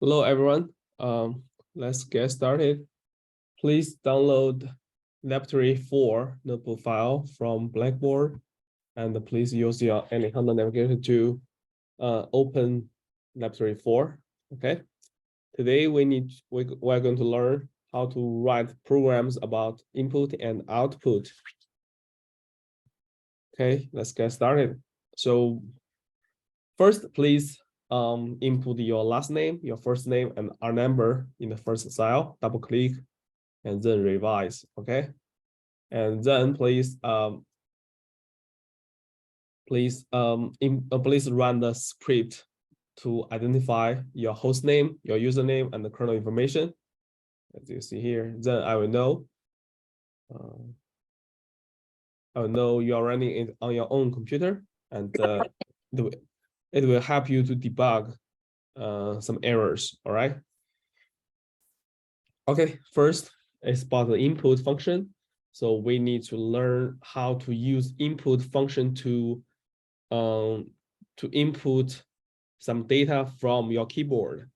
Hello, everyone. Let's get started. Please download Laboratory 4 notebook file from Blackboard, and please use your Anyhow Navigator to open Laboratory 4. Okay. Today we're going to learn how to write programs about input and output. Okay, let's get started. So first, please input your last name, your first name, and our number in the first cell. Double click, and then revise. Okay, and then please run the script to identify your host name, your username, and the kernel information. As you see here, then I will know. You are running it on your own computer, and it will help you to debug some errors. All right. Okay, first is about the input function. So we need to learn how to use input function to input some data from your keyboard.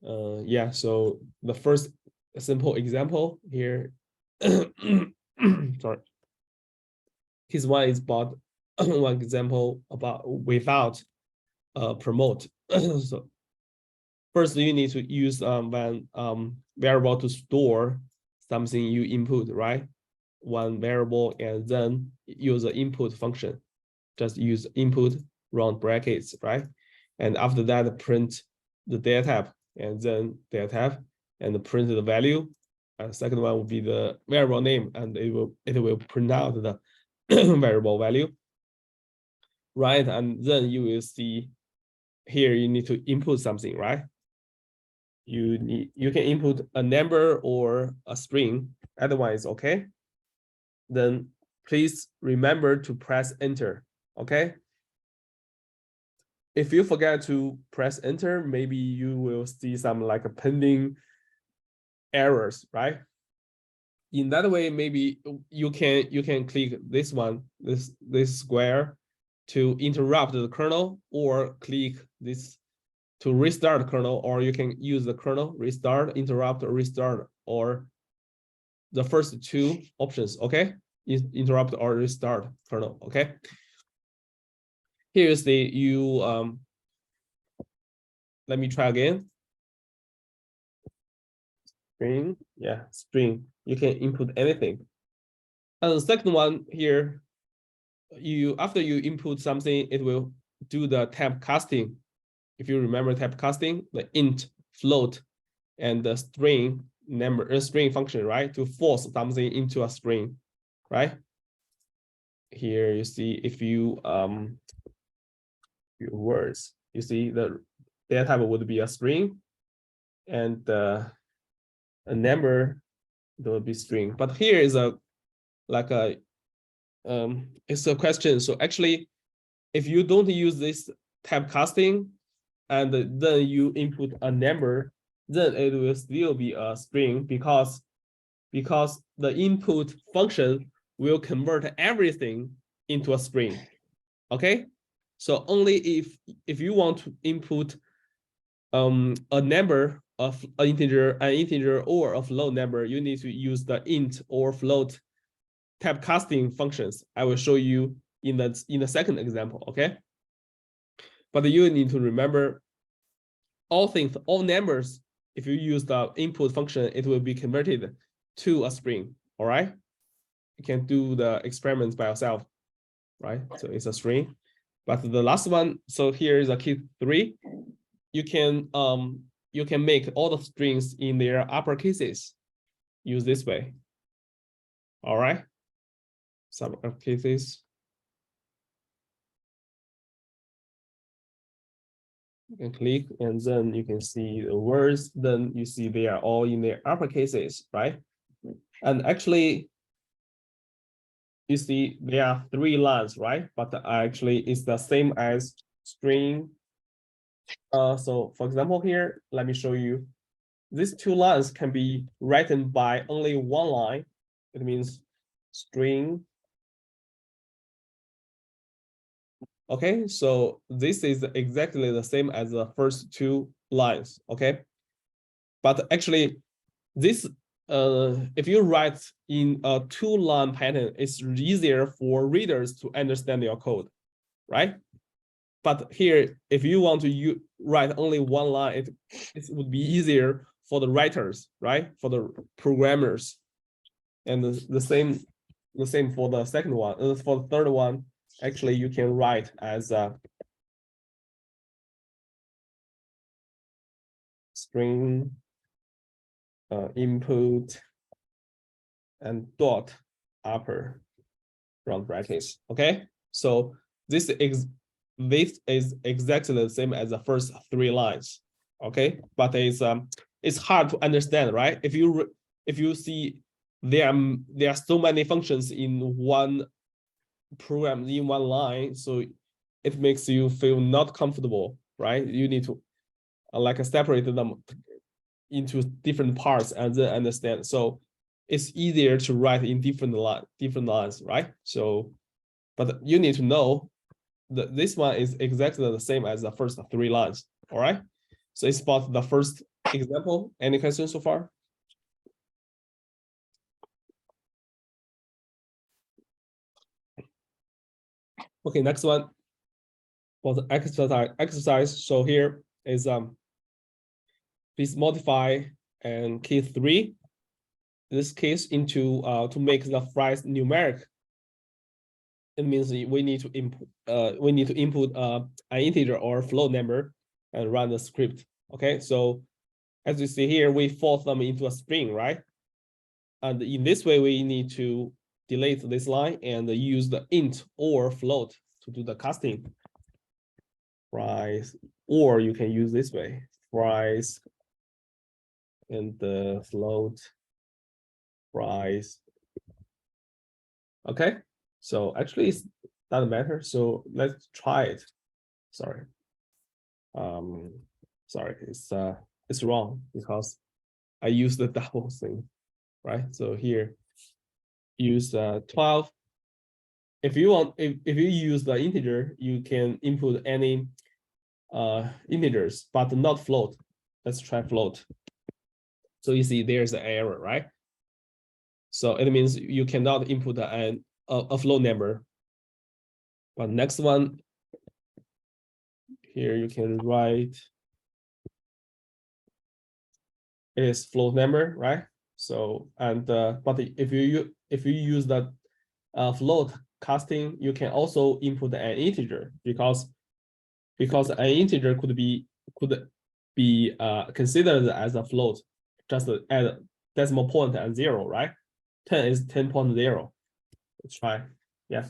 Yeah, so the first simple example here, sorry. This one is about one example about without promote. So first, you need to use one variable to store something you input, right? One variable, and then use the input function. Just use input round brackets, right? And after that, print the data type, and then data type, and print the value. And second one will be the variable name, and it will print out the variable value, right? And then you will see here you need to input something, right? You can input a number or a string, otherwise okay. Then please remember to press enter. Okay, if you forget to press enter, maybe you will see some like a pending errors, right? In that way, maybe you can click this one, this square, to interrupt the kernel, or click this to restart the kernel, or you can use the kernel restart, interrupt, or restart, or the first two options. Okay, interrupt or restart kernel. Okay, here's the let me try again. String, yeah, string. You can input anything. And the second one here, after you input something, it will do the typecasting. If you remember typecasting, the int, float, and the string number, string function, right? To force something into a string, right? Here you see if you your words, you see the data type would be a string, and a number that would be string. But here is it's a question. So actually, if you don't use this typecasting, and then you input a number, then it will still be a string, because the input function will convert everything into a string. Okay, so only if you want to input a number of an integer or a float number, you need to use the int or float typecasting functions. I will show you in the second example. Okay, but you need to remember all numbers. If you use the input function, it will be converted to a string. All right, you can do the experiments by yourself, right? So it's a string. But the last one, so here is a key 3. You can make all the strings in their upper cases. Use this way. All right, some upper cases. You can click, and then you can see the words. Then you see they are all in their upper cases, right? And actually, you see there are 3 lines, right? But actually, it's the same as string. So for example, here, let me show you. These 2 lines can be written by only 1 line. It means string. Okay, so this is exactly the same as the first 2 lines, okay? But actually, this if you write in a 2-line pattern, it's easier for readers to understand your code, right? But here, if you want to write only 1 line, it would be easier for the writers, right? For the programmers. And the same for the second one. For the third one, actually, you can write as a string input and dot upper round brackets. Okay, so this is exactly the same as the first 3 lines. Okay, but it's hard to understand, right? If you see there are so many functions in one program, in one line, so it makes you feel not comfortable, right? You need to like separate them into different parts and then understand. So it's easier to write in different lines, right? So, but you need to know that this one is exactly the same as the first 3 lines. All right. So it's about the first example. Any questions so far? Okay, next one for the exercise. So here is please modify and key 3 this case into to make the fries numeric. It means we need to input an integer or float number and run the script. Okay, so as you see here, we force them into a string, right? And in this way, we need to delete this line and use the int or float to do the casting. Fries, or you can use this way, fries and the float fries. Okay, so actually it doesn't matter. So let's try it. Sorry. Sorry, it's wrong because I used the double thing, right? So here use 12. If you want, if you use the integer, you can input any integers, but not float. Let's try float. So you see there's an error, right? So it means you cannot input a float number. But next one, here you can write is float number, right? So and but if you use the float casting, you can also input an integer because an integer could be considered as a float, just add decimal point and 0, right? 10 is 10.0. Let's try. Yeah.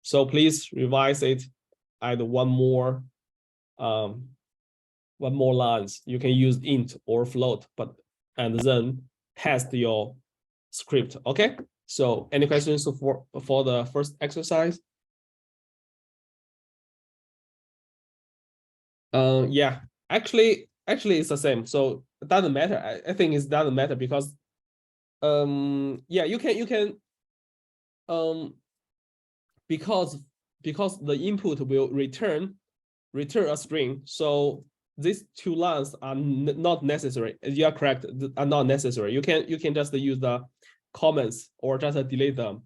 So please revise it. Add one more lines. You can use int or float, but and then test your script. Okay. So any questions for the first exercise? Yeah, actually it's the same. So it doesn't matter. I think it doesn't matter because yeah, you can because the input will return a string. So these 2 lines are not necessary. You are correct, are not necessary. You can just use the comments or just delete them.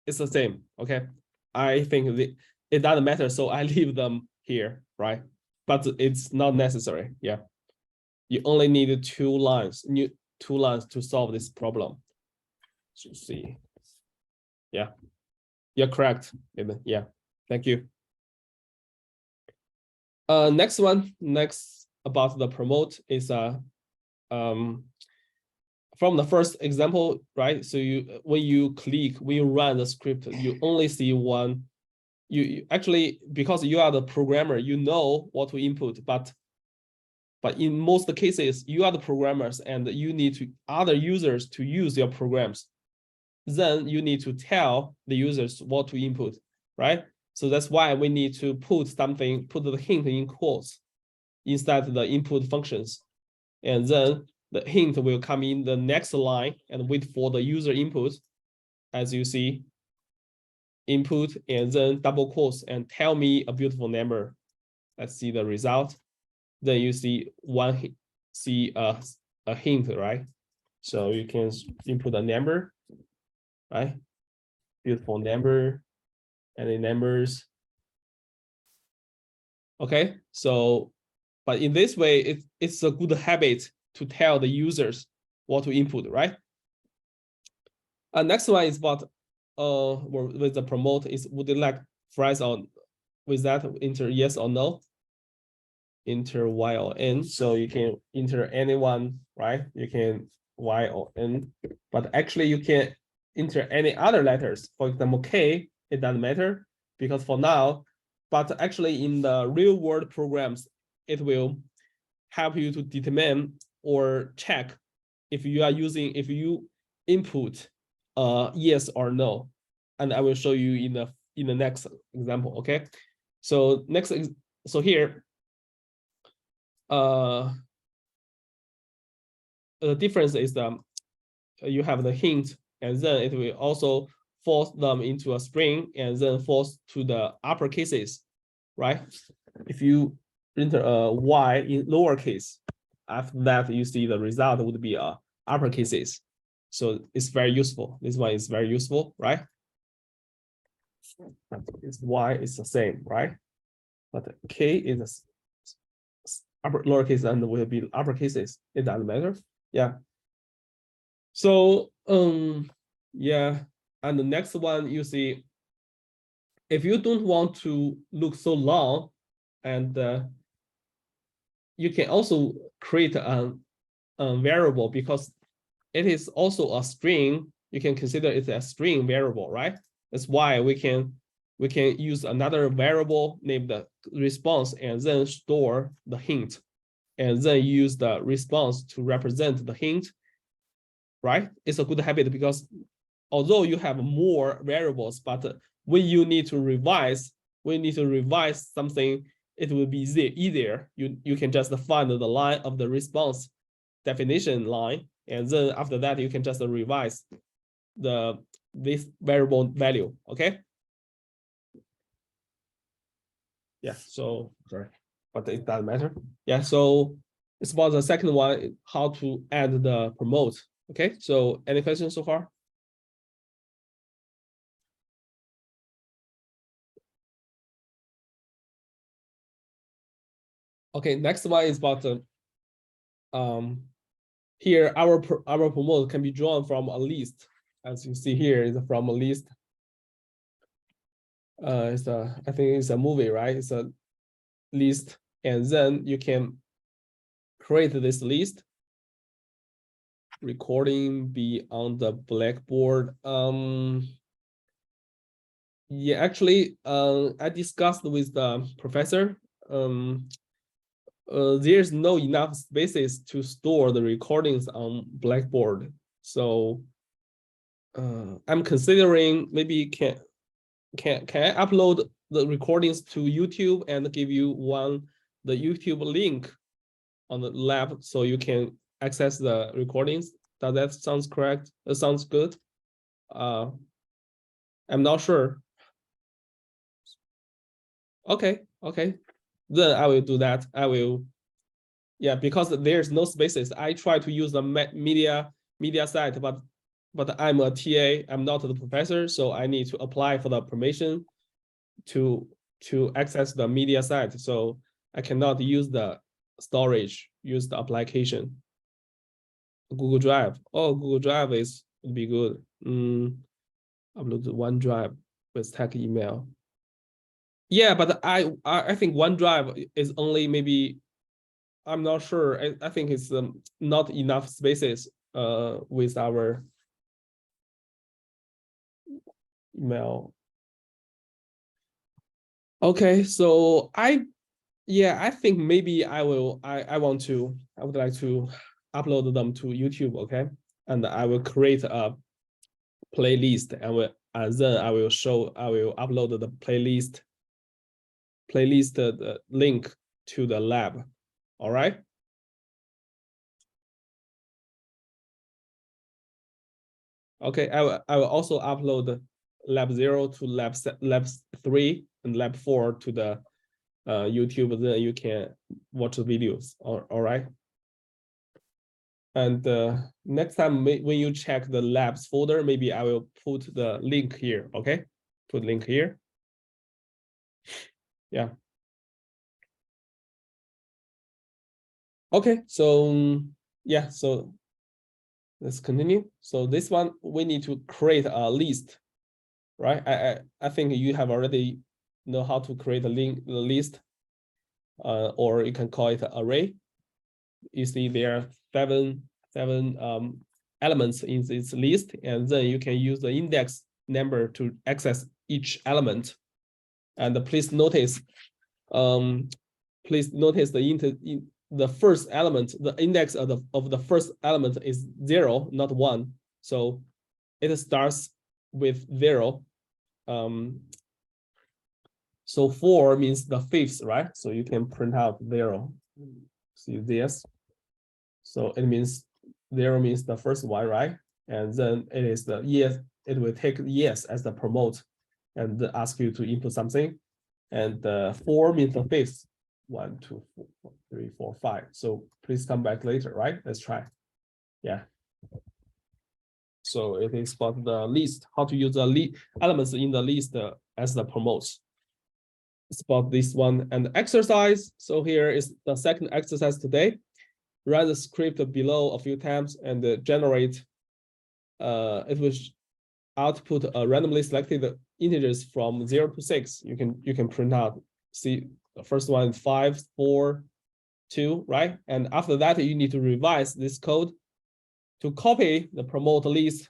It's the same. Okay, I think it doesn't matter, so I leave them here, right? But it's not necessary. Yeah, you only need 2 lines, 2 lines to solve this problem. So see, yeah, you're correct. Yeah, thank you. Next about the promote is from the first example, right? So when you run the script, you only see one. You actually, because you are the programmer, you know what to input, but in most cases, you are the programmers and you need other users to use your programs. Then you need to tell the users what to input, right? So that's why we need to put the hint in quotes instead of the input functions. And then the hint will come in the next line and wait for the user input. As you see, input and then double quotes and tell me a beautiful number. Let's see the result. then you see a hint, right? So you can input a number, right? Beautiful number, and the numbers. Okay, so, but in this way, it's a good habit to tell the users what to input, right? Next one is about with the promote is, would you like fries on with that, enter yes or no? Enter Y or N. So you can enter anyone, right? You can Y or N, but actually you can enter any other letters. For example, K, it doesn't matter because for now, but actually in the real world programs, it will help you to determine or check if you are using, if you input yes or no. And I will show you in the next example, okay? So so here, the difference is you have the hint, and then it will also force them into a string and then force to the upper cases, right? If you enter a Y in lowercase, after that you see the result would be upper cases. So it's very useful. This one is very useful, right? It's Y is the same, right? But K is upper lowercase and will be upper cases. It doesn't matter. Yeah. So yeah, and the next one you see, if you don't want to look so long, and you can also create a variable because it is also a string. You can consider it a string variable, right? That's why we can use another variable named the response and then store the hint, and then use the response to represent the hint, right? It's a good habit because although you have more variables, but when you need to revise, something, it will be easier. You can just find the line of the response definition line, and then after that you can just revise this variable value. Okay. Yeah. So sorry, but it doesn't matter. Yeah. So it's about the second one, how to add the promote. Okay. So any questions so far? Okay. Next one is about the here our promote can be drawn from a list. As you see here, is from a list. I think it's a movie, right? It's a list, and then you can create this list. Recording be on the Blackboard. Yeah, actually, I discussed with the professor. There's no enough spaces to store the recordings on Blackboard, so I'm considering maybe can I upload the recordings to YouTube and give you the YouTube link on the lab so you can access the recordings? Does that sounds correct? That sounds good. I'm not sure. Okay, then I will do that. I will, yeah, because there's no spaces. I try to use the media site, but I'm a TA, I'm not the professor, so I need to apply for the permission to access the media site. So I cannot use the storage, use the application. Google Drive. Oh, Google Drive would be good. Upload the OneDrive with tag email. Yeah, but I think OneDrive is only maybe, I'm not sure. I think it's not enough spaces with our email. Okay, so I think maybe I would like to upload them to YouTube, okay? And I will create a playlist and then I will upload the playlist link to the lab. All right. Okay, I will also upload lab 0 to lab 3 and lab 4 to the YouTube, then you can watch the videos. All right. And next time when you check the labs folder, maybe I will put the link here. Okay, put link here. Yeah. Okay, so yeah, so let's continue. So this one, we need to create a list, right? I think you have already know how to create a list, or you can call it an array. You see there are seven elements in this list, and then you can use the index number to access each element. And please notice the first element, the index of the first element is 0, not 1. So it starts with 0. So 4 means the fifth, right? So you can print out 0. See this? So it means 0 means the first one, right? And then it is the yes, it will take yes as the promote and ask you to input something. And 4 means the fifth. 1, 2, 3, 4, 5. So please come back later, right? Let's try. Yeah. So it is about the list, how to use the elements in the list as the promotes. It's about this one and exercise. So here is the second exercise today. Run the script below a few times and generate. It will output randomly selected integers from 0 to 6. You can print out. See, the first one is 5, 4, 2, right? And after that, you need to revise this code to copy the promote list,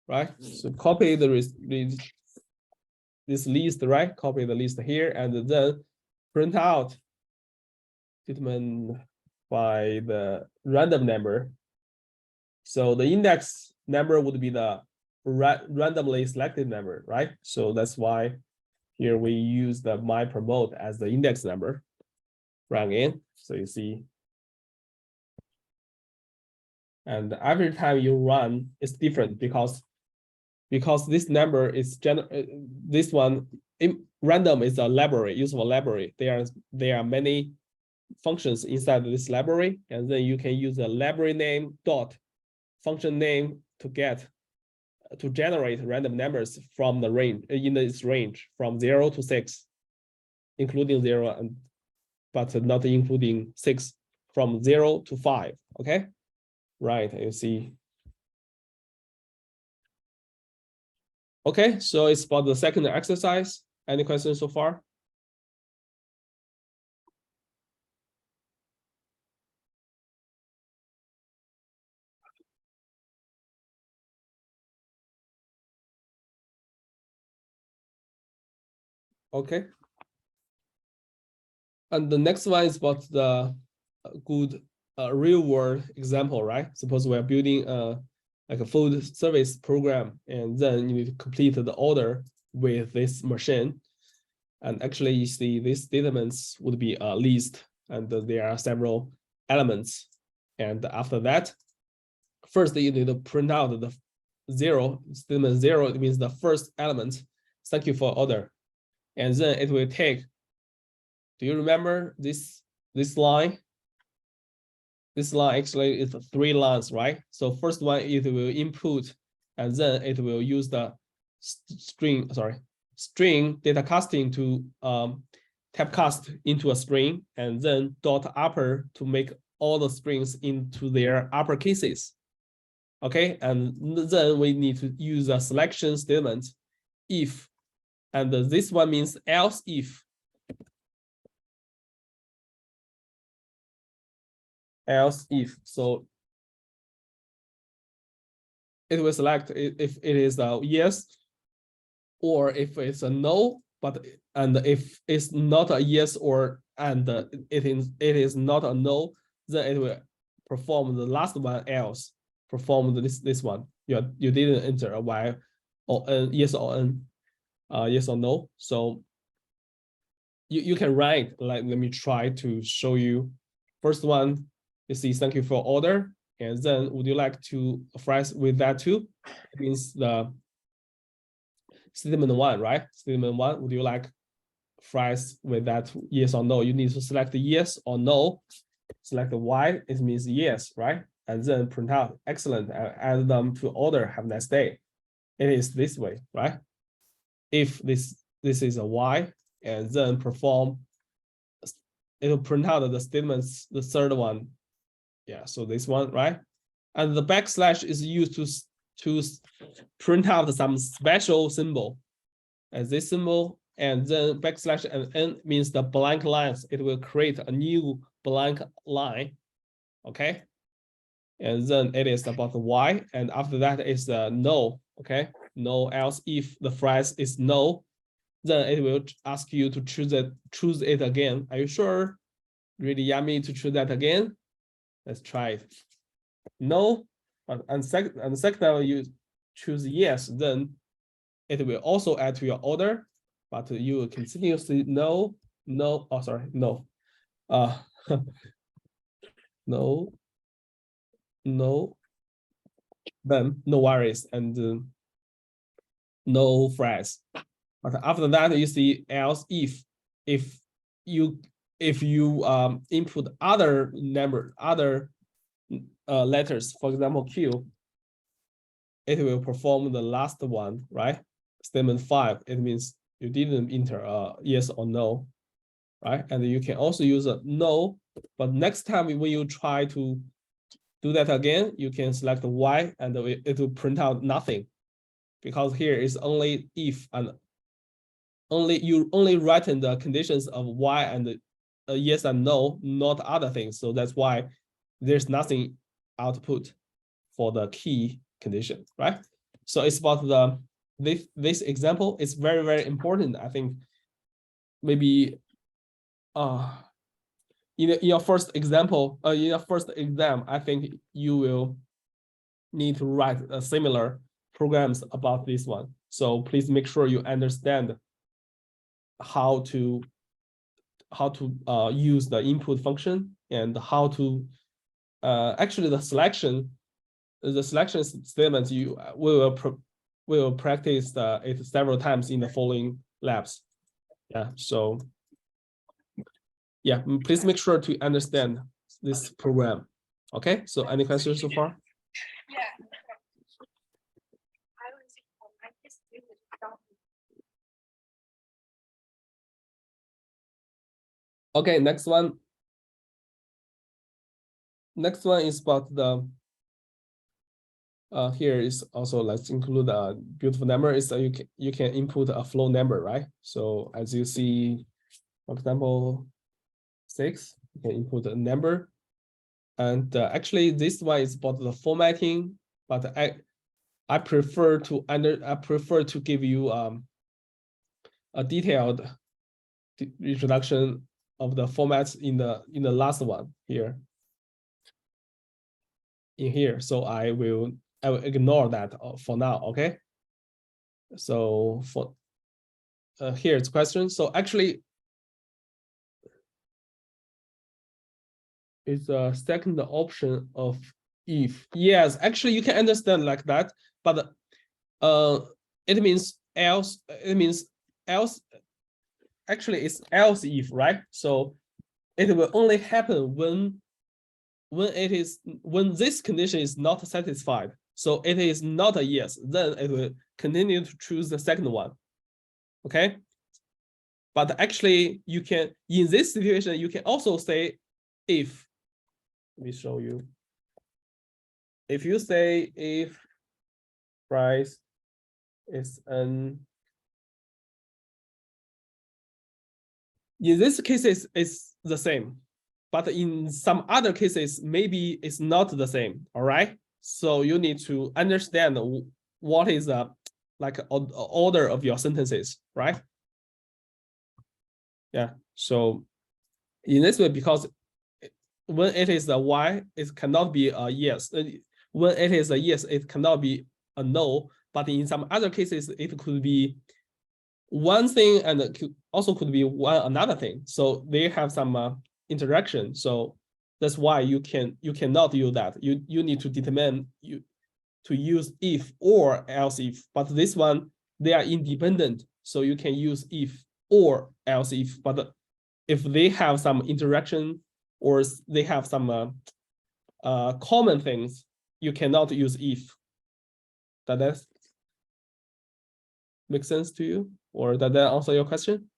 right? So copy this list, right? Copy the list here and then print out statement by the random number. So the index number would be the randomly selected number, right? So that's why here we use the my promote as the index number. Run in, so you see. And every time you run, it's different because this number is this one random is a library, useful library. There are many functions inside this library, and then you can use a library name dot function name to generate random numbers from the range in this range from 0 to 6, including 0 but not including 6, from 0 to 5. Okay, right? You see. Okay, so it's about the second exercise. Any questions so far? Okay. And the next one is about the good real world example, right? Suppose we are building like a food service program, and then you need to complete the order with this machine. And actually, you see these statements would be a list, and there are several elements. And after that, first you need to print out the 0 statement. 0 it means the first element. Thank you for order. And then it will take. Do you remember this line? This line actually is 3 lines, right? So first one, it will input, and then it will use the string data casting to typecast into a string, and then dot upper to make all the strings into their upper cases. Okay, and then we need to use a selection statement, if, and this one means else if. Else if, so it will select if it is a yes, or if it's a no, and if it's not a yes and it is not a no, then it will perform the last one else, perform this one. You didn't enter a y or n, yes or n, yes or no. So you can write, like, let me try to show you. First one, you see, thank you for order. And then would you like to fries with that too? It means the statement 1, right? Statement 1, would you like phrase with that yes or no. You need to select yes or no. Select Y, it means yes, right? And then print out excellent, add them to order, have a nice day. It is this way, right? If this is a Y, and then perform, it will print out the statements, the third one. Yeah, so this one, right? And the backslash is used to print out some special symbol as this symbol, and then backslash and n means the blank lines. It will create a new blank line, okay? And then it is about the Y, and after that is the no, okay? No, else if the phrase is no, then it will ask you to choose it again. Are you sure? Really yummy to choose that again? Let's try it. No, and second time you choose yes, then it will also add to your order, but you will continuously no, no, oh sorry, no. No, no, then no worries, and no phrase. But after that, you see else if you input other number, other letters, for example, Q, it will perform the last one, right? Statement 5, it means you didn't enter a yes or no, right? And you can also use a no, but next time when you try to do that again, you can select Y and it will print out nothing, because here is only if and you only written the conditions of Y and yes and no, not other things. So that's why there's nothing output for the key condition, right? So it's about this example is very, very important. I think maybe in your first example, in your first exam, I think you will need to write similar programs about this one. So please make sure you understand how to use the input function and how to actually the selection statements you will practice it several times in the following labs. Yeah, so yeah, please make sure to understand this program. Okay, so any questions so far? Yeah. Okay, next one. Next one is about the here is also let's include a beautiful number is you can input a flow number, right? So as you see, for example, 6, you can input a number, and actually this one is about the formatting, but I prefer to give you a detailed introduction of the formats in the last one here. In here, so I will ignore that for now. Okay, so for here's question. So actually it's a second option of if. Yes, actually you can understand like that, but it means else. It means else. Actually, it's else if, right? So it will only happen when this condition is not satisfied. So it is not a yes, then it will continue to choose the second one. Okay. But actually you can, in this situation, you can also say if. Let me show you. If you say if price is in this case it's the same, but in some other cases, maybe it's not the same. All right. So you need to understand what is like order of your sentences, right? Yeah. So in this way, because when it is a Y, it cannot be a yes. When it is a yes, it cannot be a no. But in some other cases, it could be one thing and also could be another thing. So they have some interaction. So that's why you cannot use that. You need to determine to use if or else if. But this one, they are independent. So you can use if or else if, but if they have some interaction or they have some common things, you cannot use if. Does that make sense to you? Or does that answer your question?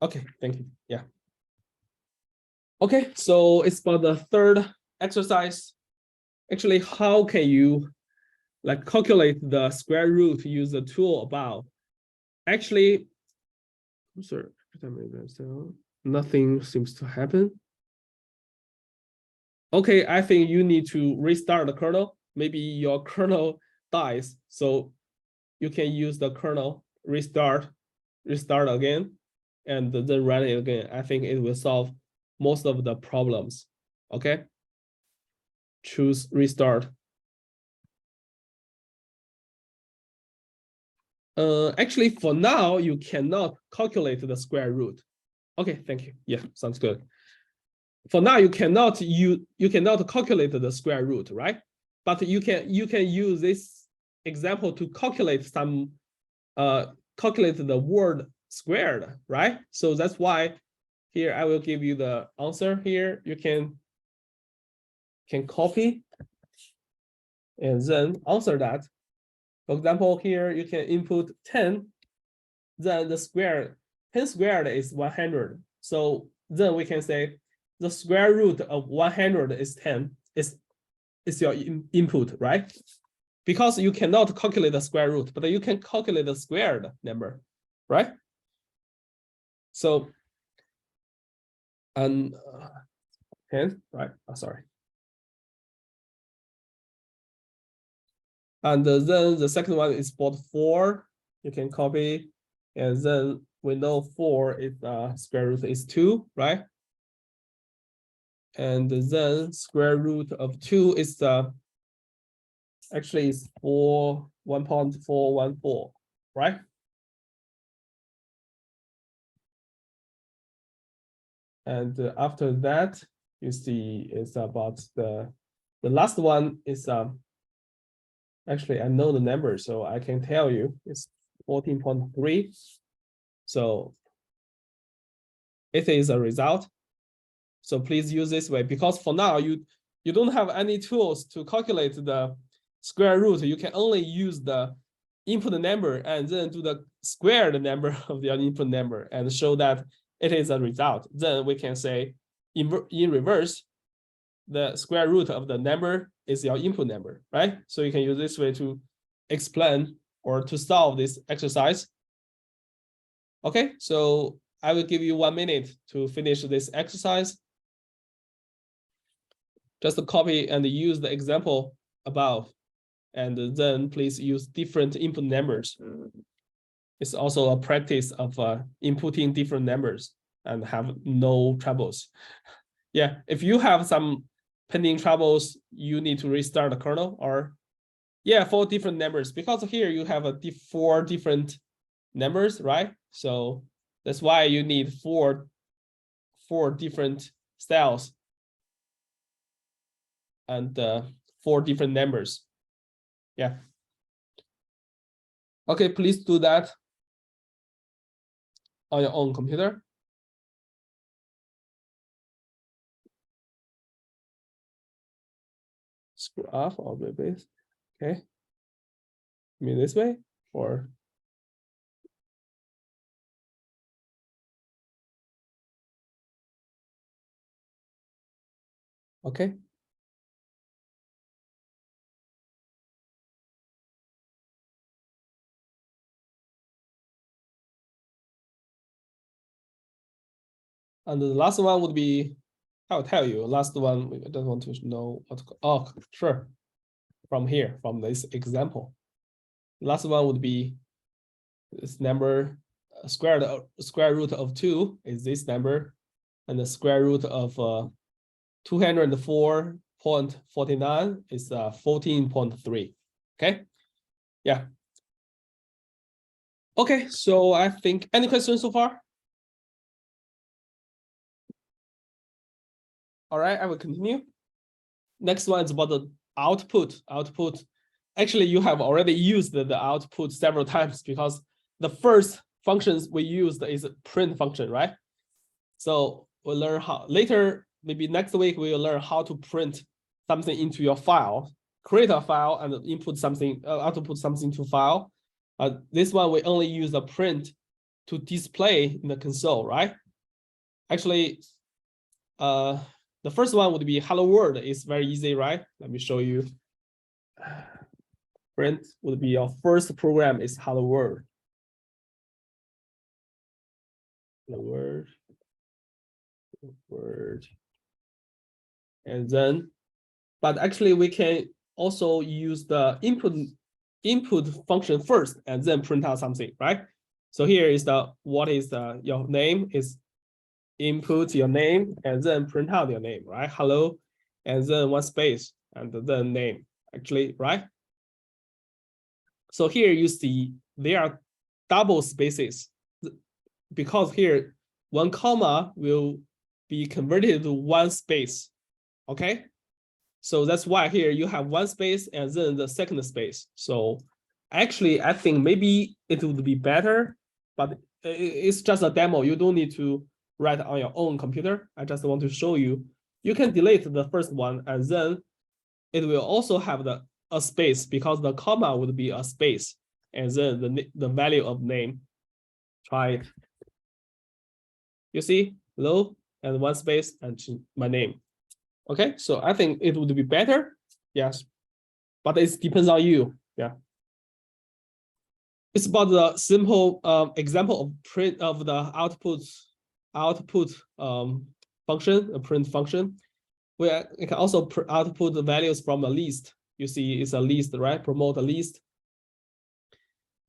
Okay, thank you. Yeah. Okay, so it's about the third exercise. Actually, how can you like calculate the square root, use the tool above? Actually, I'm sorry, nothing seems to happen. Okay, I think you need to restart the kernel. Maybe your kernel dies, so you can use the kernel restart again, and then run it again. I think it will solve most of the problems. Okay, choose restart. Actually, for now, you cannot calculate the square root. Okay, thank you. Yeah, sounds good. For now, you cannot calculate the square root, right? But you can use this example to calculate some calculate the word squared, right? So that's why here I will give you the answer here. You can copy and then answer that. For example, here you can input 10, then the square, 10 squared is 100. So then we can say the square root of 100 is 10, is your input, right? Because you cannot calculate the square root, but you can calculate the squared number, right? So, and 10, right? Oh, sorry. And then the second one is about 4. You can copy, and then we know 4 is square root is 2, right? And then square root of 2 is actually is 1.414, right? And after that, you see it's about the last one is actually I know the number, so I can tell you it's 14.3. So it is a result. So please use this way, because for now you don't have any tools to calculate the square root. You can only use the input number and then do the squared number of the input number and show that it is a result. Then we can say in reverse, the square root of the number is your input number, right? So you can use this way to explain or to solve this exercise. Okay, so I will give you 1 minute to finish this exercise. Just copy and use the example above, and then please use different input numbers. It's also a practice of inputting different numbers and have no troubles. Yeah, if you have some pending troubles, you need to restart the kernel, or yeah, 4 different numbers, because here you have 4 different numbers, right? So that's why you need 4 different styles and 4 different numbers. Yeah. Okay, please do that on your own computer. Screw off or maybe, okay. You mean this way or? Okay. And the last one would be, I'll tell you, last one, I don't want to know what, oh, sure. From here, from this example. Last one would be this number, square root of 2 is this number, and the square root of 204.49 is 14.3. Okay, yeah. Okay, so I think, any questions so far? All right, I will continue. Next one is about the output. Output actually you have already used the output several times because the first functions we used is print function, right? So we'll learn how later, maybe next week, we will learn how to print something into your file, create a file and input something, output something to file. This one, we only use the print to display in the console, right? Actually, the first one would be hello world. It's very easy, right? Let me show you. Print would be your first program is hello world. Hello world. Word. And then, but actually we can also use the input function first and then print out something, right? So here is the, what is the, your name is input your name and then print out your name, right? Hello, and then one space and then name, actually, right? So here you see there are double spaces because here one comma will be converted to one space, okay? So that's why here you have one space and then the second space. So actually, I think maybe it would be better, but it's just a demo. You don't need to write on your own computer. I just want to show you. You can delete the first one and then it will also have a space because the comma would be a space and then the value of name. Try it. You see, hello, and one space and my name. Okay, so I think it would be better. Yes, but it depends on you. Yeah. It's about the simple example of print of the output function, a print function. We can also output the values from a list. You see, it's a list, right? Promote a list.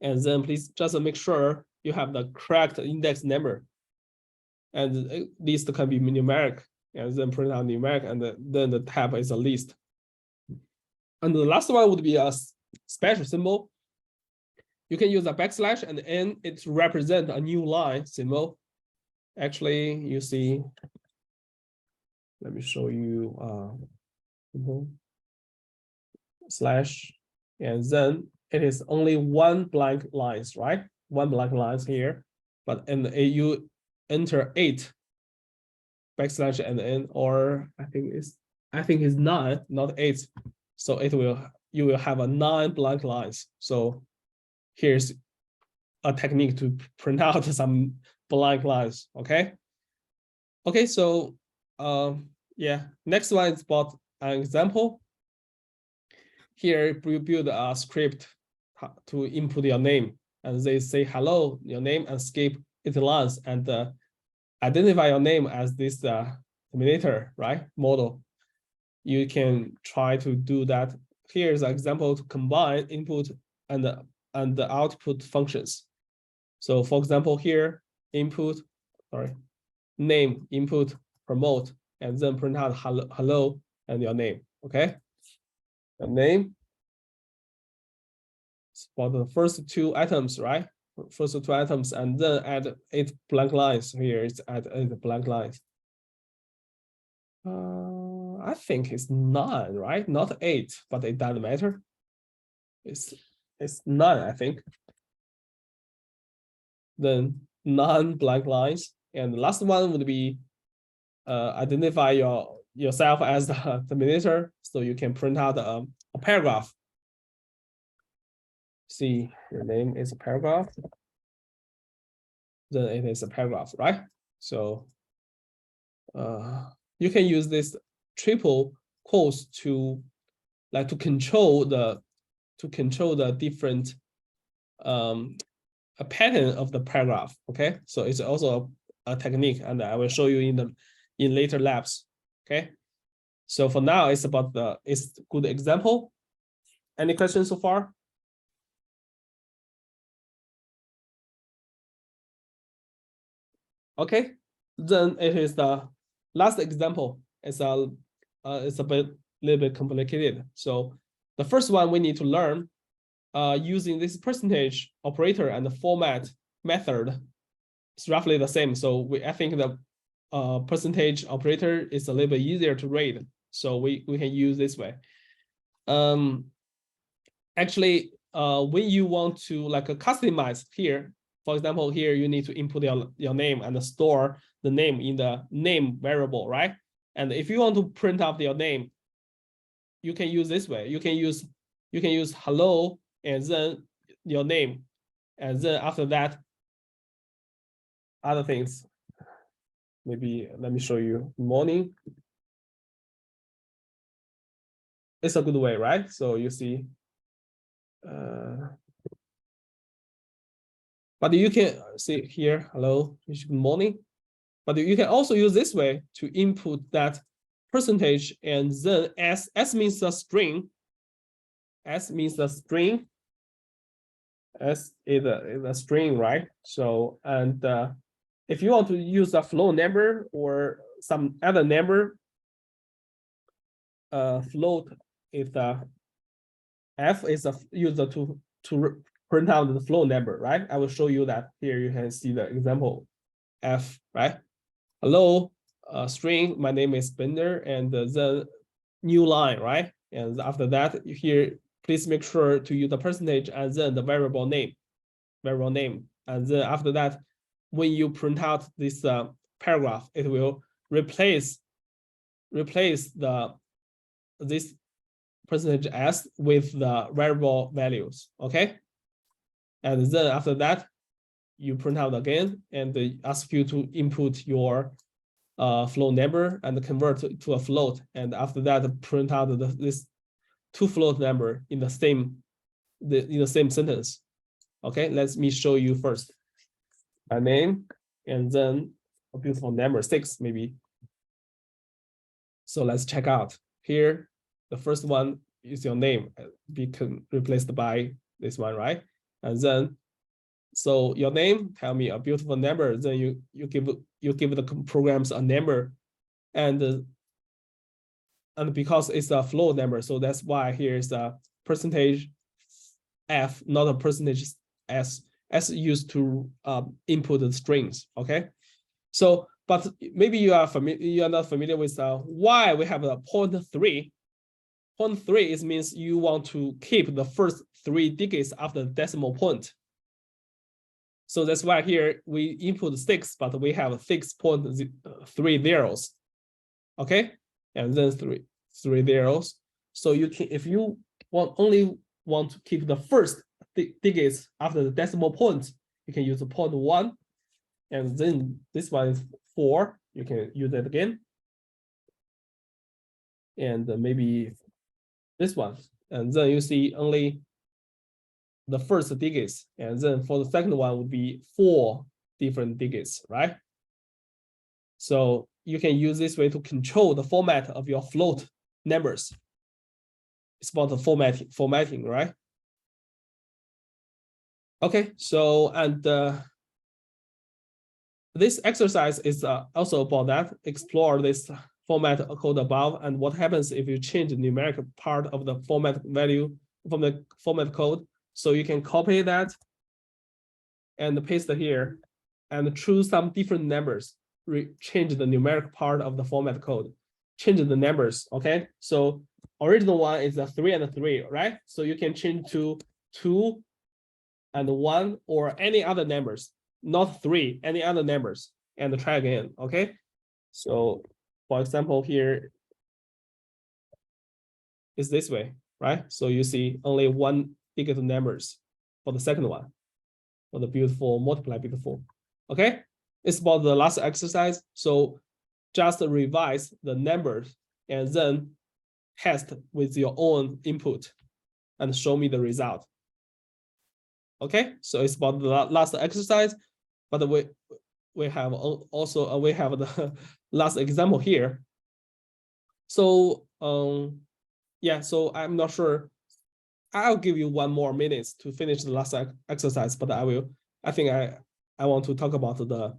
And then please just make sure you have the correct index number. And list can be numeric, and then print out numeric, and then the tab is a list. And the last one would be a special symbol. You can use a backslash and n, it represents a new line symbol. Actually, you see, let me show you slash, and then it is only one blank lines, right? One blank lines here, but and you enter 8 backslash and n, or I think it's 9, not 8. So you will have a 9 blank lines. So here's a technique to print out some blank lines. Okay. Okay. So yeah. Next one is about an example. Here you build a script to input your name, and they say hello, your name, and skip its lines and identify your name as this Terminator, right? Model. You can try to do that. Here's an example to combine input and the output functions. So for example, here, name, input, promote, and then print out hello and your name, okay? The name for the first 2 items, right? First 2 items, and then add 8 blank lines. Here it's add 8 blank lines. I think it's 9, right? Not 8, but it doesn't matter. It's 9, I think. Then 9 blank lines, and the last one would be identify yourself as the Terminator, so you can print out a paragraph. See, your name is a paragraph. Then it is a paragraph, right? So you can use this triple quotes to control the different a pattern of the paragraph. Okay, so it's also a technique, and I will show you in later labs. Okay, so for now it's about it's good example. Any questions so far? Okay, then it is the last example. It's a little bit complicated. So the first one we need to learn using this percentage operator and the format method. It's roughly the same. So I think the percentage operator is a little bit easier to read. So we can use this way. actually, when you want to like customize here, for example, here you need to input your name and store the name in the name variable, right? And if you want to print out your name, you can use this way. You can use hello and then your name, and then after that, other things. Maybe let me show you. Morning. It's a good way, right? So you see. But you can see here, hello, good morning. But you can also use this way to input that percentage, and then S means the string. S means the string. S is a string, right? So, and if you want to use a float number or some other number, float is the F is a user to print out the float number, right? I will show you that here. You can see the example F, right? Hello, string, my name is Bender, and the new line, right? And after that, here, please make sure to use the percentage and then the variable name. And then after that, when you print out this paragraph, it will replace this percentage S with the variable values, okay? And then after that, you print out again, and they ask you to input your float number and convert to a float. And after that, print out this two float number in the same sentence. Okay, let me show you first. A name, and then a beautiful number 6 maybe. So let's check out here. The first one is your name, be replaced by this one, right? And then, so your name, tell me a beautiful number. Then you give the programs a number, and because it's a float number, so that's why here is a percentage F, not a percentage S. S used to input the strings. Okay, so but maybe you are not familiar with why we have a 0.3. 0.3 is means you want to keep the first 3 digits after the decimal point. So that's why here we input 6, but we have 6.3 zeros. Okay, and then three zeros. So you can, if you only want to keep the first digits after the decimal point, you can use a 0.1, and then this one is 4. You can use it again, and maybe this one, and then you see only the first digits, and then for the second one would be 4 different digits, right? So you can use this way to control the format of your float numbers. It's about the formatting, right? Okay, so, and this exercise is also about that. Explore this format code above, and what happens if you change the numeric part of the format value from the format code. So you can copy that and paste it here, and choose some different numbers. Change the numeric part of the format code. Change the numbers. Okay, so original one is a 3 and a 3, right? So you can change to 2 and 1 or any other numbers, not 3, any other numbers, and try again. Okay, so for example, here is this way, right? So you see only 1 digit numbers for the second one, for the beautiful multiply beautiful. Okay, it's about the last exercise. So just revise the numbers and then test with your own input and show me the result. Okay, so it's about the last exercise, but we have also we have the last example here. So yeah, so I'm not sure. I'll give you 1 more minute to finish the last exercise, but I think I want to talk about the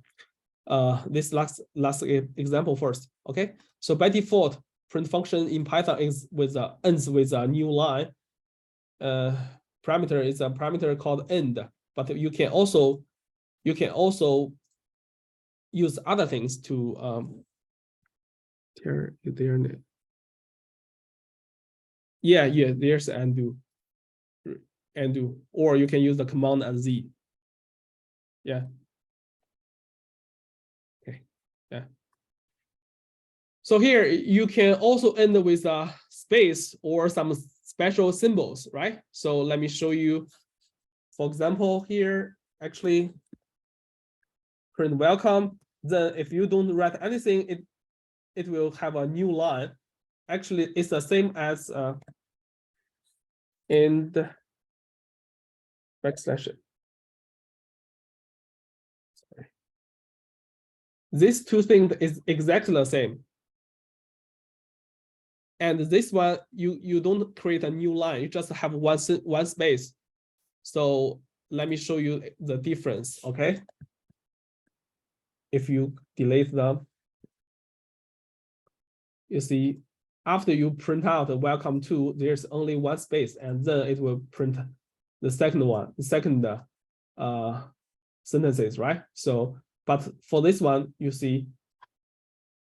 this last example first. Okay, so by default, print function in Python is ends with a new line. Parameter is a parameter called end, but you can also use other things to yeah, there's undo. and do, or you can use the command and Z. Yeah. Okay. Yeah. So here you can also end with a space or some special symbols, right? So let me show you. For example, here actually print welcome. Then if you don't write anything, it will have a new line. Actually, it's the same as in the backslash. Sorry. These two things is exactly the same. And this one, you don't create a new line. You just have one space. So let me show you the difference, okay? If you delete them, you see, after you print out the welcome to, there's only one space, and then it will print the second one, the second sentences, right? So, but for this one, you see,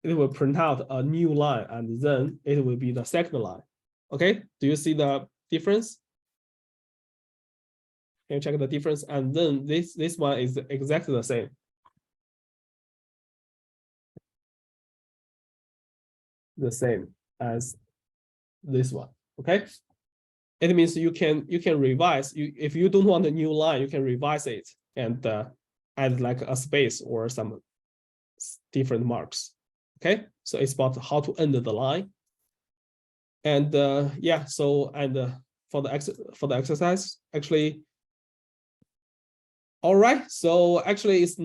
it will print out a new line, and then it will be the second line. Okay, do you see the difference? Can you check the difference? And then this one is exactly the same. The same as this one. Okay, it means you can revise. If you don't want a new line, you can revise it and add like a space or some different marks. Okay, so it's about how to end the line. And yeah, so and for the exercise, actually. All right, so actually it's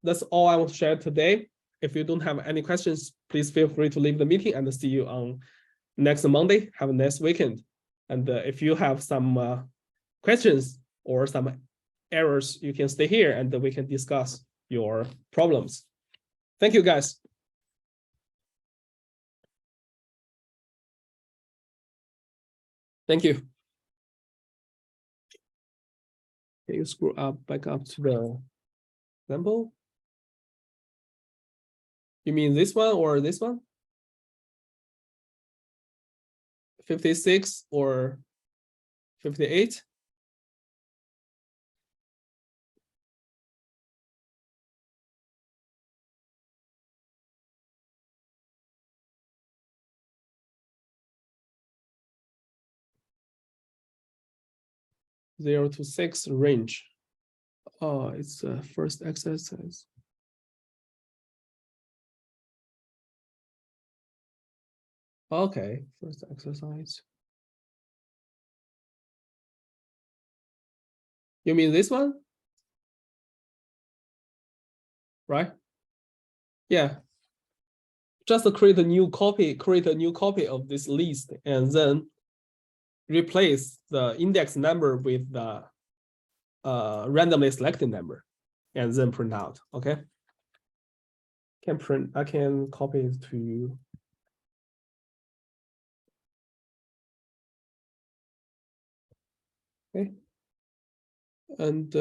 that's all I want to share today. If you don't have any questions, please feel free to leave the meeting and see you on next Monday. Have a nice weekend. And if you have some questions or some errors, you can stay here and we can discuss your problems. Thank you, guys. Thank you. Can you scroll up back up to the example? You mean this one or this one? 56 or 58? Zero to 6 range. Oh, it's the first exercise. Okay, first exercise. You mean this one? Right? Yeah. Just create a new copy of this list and then replace the index number with the randomly selected number and then print out. Okay. I can copy it to you. Okay. And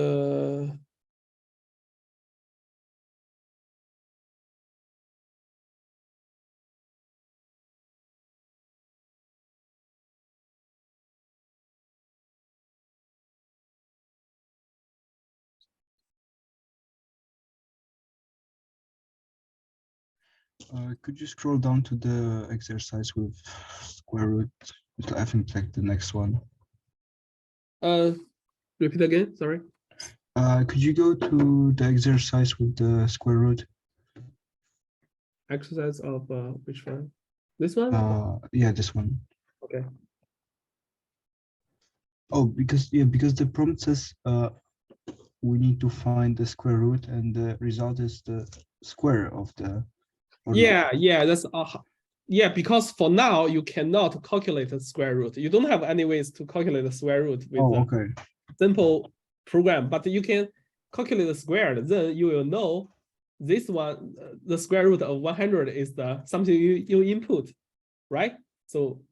could you scroll down to the exercise with square root? I think like the next one. repeat again, sorry. Could you go to the exercise with the square root? Exercise of which one? This one? Yeah, this one. Okay. Oh, because the prompt says we need to find the square root, and the result is the square of the. Yeah, that's yeah, because for now you cannot calculate the square root. You don't have any ways to calculate the square root with okay. Simple program, but you can calculate the squared. Then you will know this one, the square root of 100 is the something you input, right? So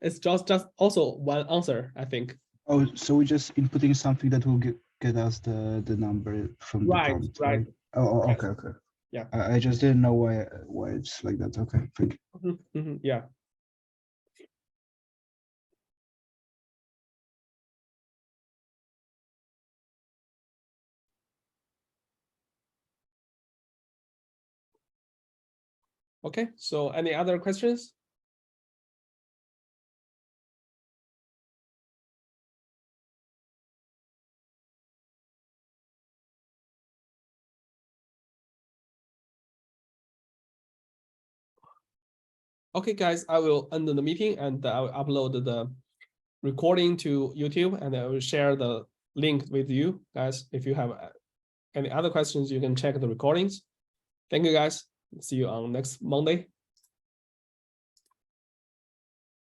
it's just also one answer, I think. Oh, so we're just inputting something that will get us the number from the prompt, right? Oh, okay, okay. Yeah. I just didn't know why it's like that. Okay, thank you. Yeah. Okay, so any other questions? Okay, guys, I will end the meeting and I will upload the recording to YouTube and I will share the link with you guys. If you have any other questions, you can check the recordings. Thank you, guys. See you on next Monday.